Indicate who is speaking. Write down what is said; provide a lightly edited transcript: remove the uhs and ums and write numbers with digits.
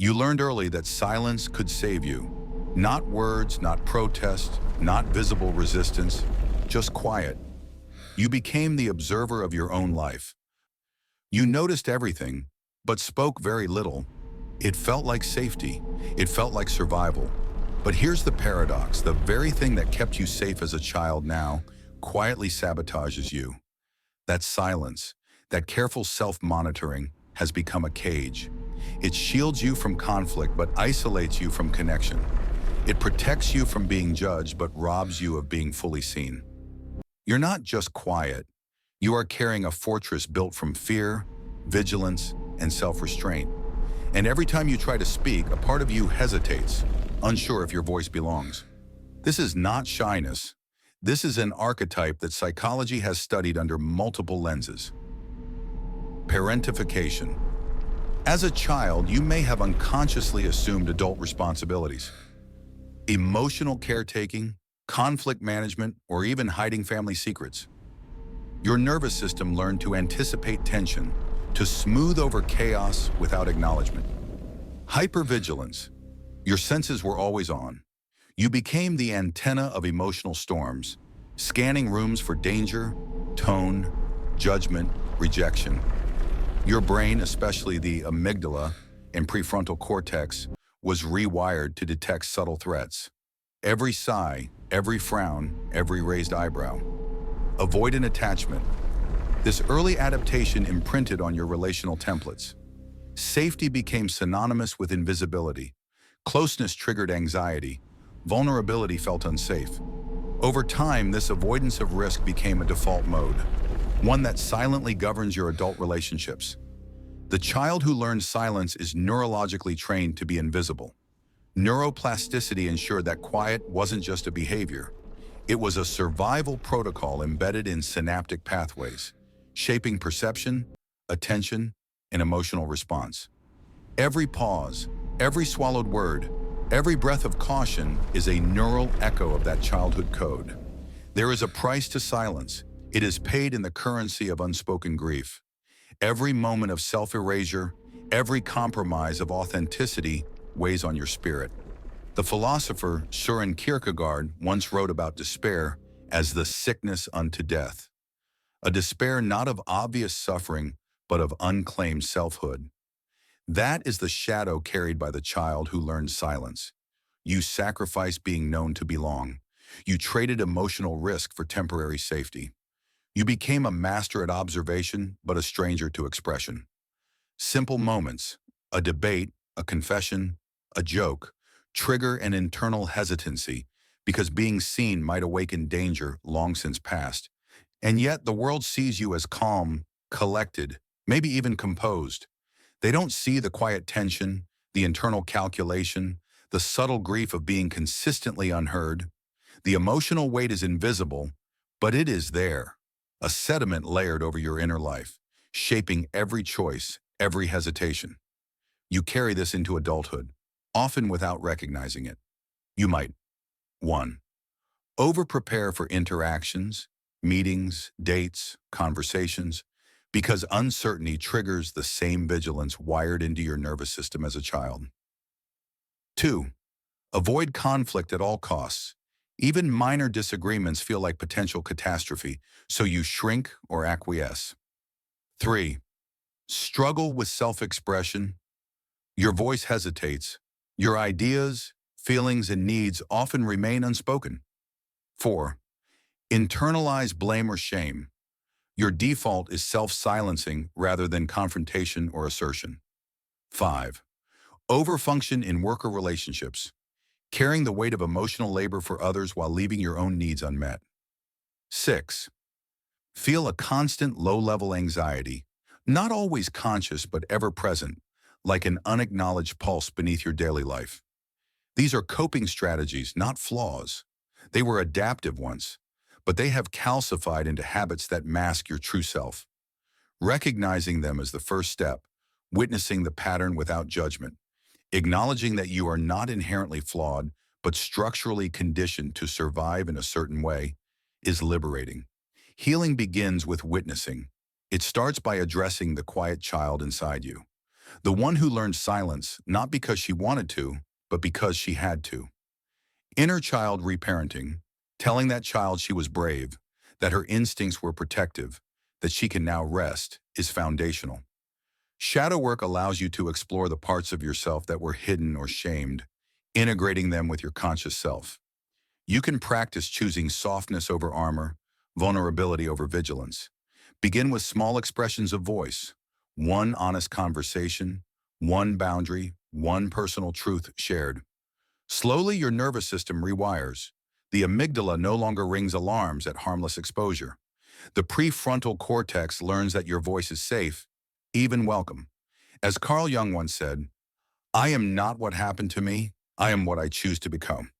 Speaker 1: You learned early that silence could save you. Not words, not protest, not visible resistance, just quiet. You became the observer of your own life. You noticed everything, but spoke very little. It felt like safety. It felt like survival. But here's the paradox. The very thing that kept you safe as a child now quietly sabotages you. That silence, that careful self-monitoring has become a cage. It shields you from conflict but isolates you from connection. It protects you from being judged but robs you of being fully seen. You're not just quiet. You are carrying a fortress built from fear, vigilance, and self-restraint. And every time you try to speak, a part of you hesitates, unsure if your voice belongs. This is not shyness. This is an archetype that psychology has studied under multiple lenses. Parentification. As a child, you may have unconsciously assumed adult responsibilities. Emotional caretaking, conflict management, or even hiding family secrets. Your nervous system learned to anticipate tension, to smooth over chaos without acknowledgement. Hypervigilance. Your senses were always on. You became the antenna of emotional storms, scanning rooms for danger, tone, judgment, rejection. Your brain, especially the amygdala and prefrontal cortex, was rewired to detect subtle threats. Every sigh, every frown, every raised eyebrow. Avoidant attachment. This early adaptation imprinted on your relational templates. Safety became synonymous with invisibility. Closeness triggered anxiety. Vulnerability felt unsafe. Over time, this avoidance of risk became a default mode, one that silently governs your adult relationships. The child who learned silence is neurologically trained to be invisible. Neuroplasticity ensured that quiet wasn't just a behavior. It was a survival protocol embedded in synaptic pathways, shaping perception, attention, and emotional response. Every pause, every swallowed word, every breath of caution is a neural echo of that childhood code. There is a price to silence. It is paid in the currency of unspoken grief. Every moment of self-erasure, every compromise of authenticity weighs on your spirit. The philosopher Søren Kierkegaard once wrote about despair as the sickness unto death. A despair not of obvious suffering, but of unclaimed selfhood. That is the shadow carried by the child who learned silence. You sacrificed being known to belong. You traded emotional risk for temporary safety. You became a master at observation, but a stranger to expression. Simple moments, a debate, a confession, a joke, trigger an internal hesitancy because being seen might awaken danger long since past. And yet the world sees you as calm, collected, maybe even composed. They don't see the quiet tension, the internal calculation, the subtle grief of being consistently unheard. The emotional weight is invisible, but it is there, a sediment layered over your inner life, shaping every choice, every hesitation. You carry this into adulthood, often without recognizing it. You might 1. Over-prepare for interactions, meetings, dates, conversations, because uncertainty triggers the same vigilance wired into your nervous system as a child. 2. Avoid conflict at all costs. Even minor disagreements feel like potential catastrophe, so you shrink or acquiesce. 3. Struggle with self-expression. Your voice hesitates. Your ideas, feelings, and needs often remain unspoken. 4. Internalize blame or shame. Your default is self-silencing rather than confrontation or assertion. 5. Overfunction in worker relationships, carrying the weight of emotional labor for others while leaving your own needs unmet. 6. Feel a constant low-level anxiety, not always conscious but ever present, like an unacknowledged pulse beneath your daily life. These are coping strategies, not flaws. They were adaptive once, but they have calcified into habits that mask your true self. Recognizing them is the first step, witnessing the pattern without judgment, acknowledging that you are not inherently flawed, but structurally conditioned to survive in a certain way, is liberating. Healing begins with witnessing. It starts by addressing the quiet child inside you. The one who learned silence, not because she wanted to, but because she had to. Inner child reparenting, telling that child she was brave, that her instincts were protective, that she can now rest, is foundational. Shadow work allows you to explore the parts of yourself that were hidden or shamed, integrating them with your conscious self. You can practice choosing softness over armor, vulnerability over vigilance. Begin with small expressions of voice, one honest conversation, one boundary, one personal truth shared. Slowly, your nervous system rewires. The amygdala no longer rings alarms at harmless exposure. The prefrontal cortex learns that your voice is safe, even welcome. As Carl Jung once said, I am not what happened to me, I am what I choose to become.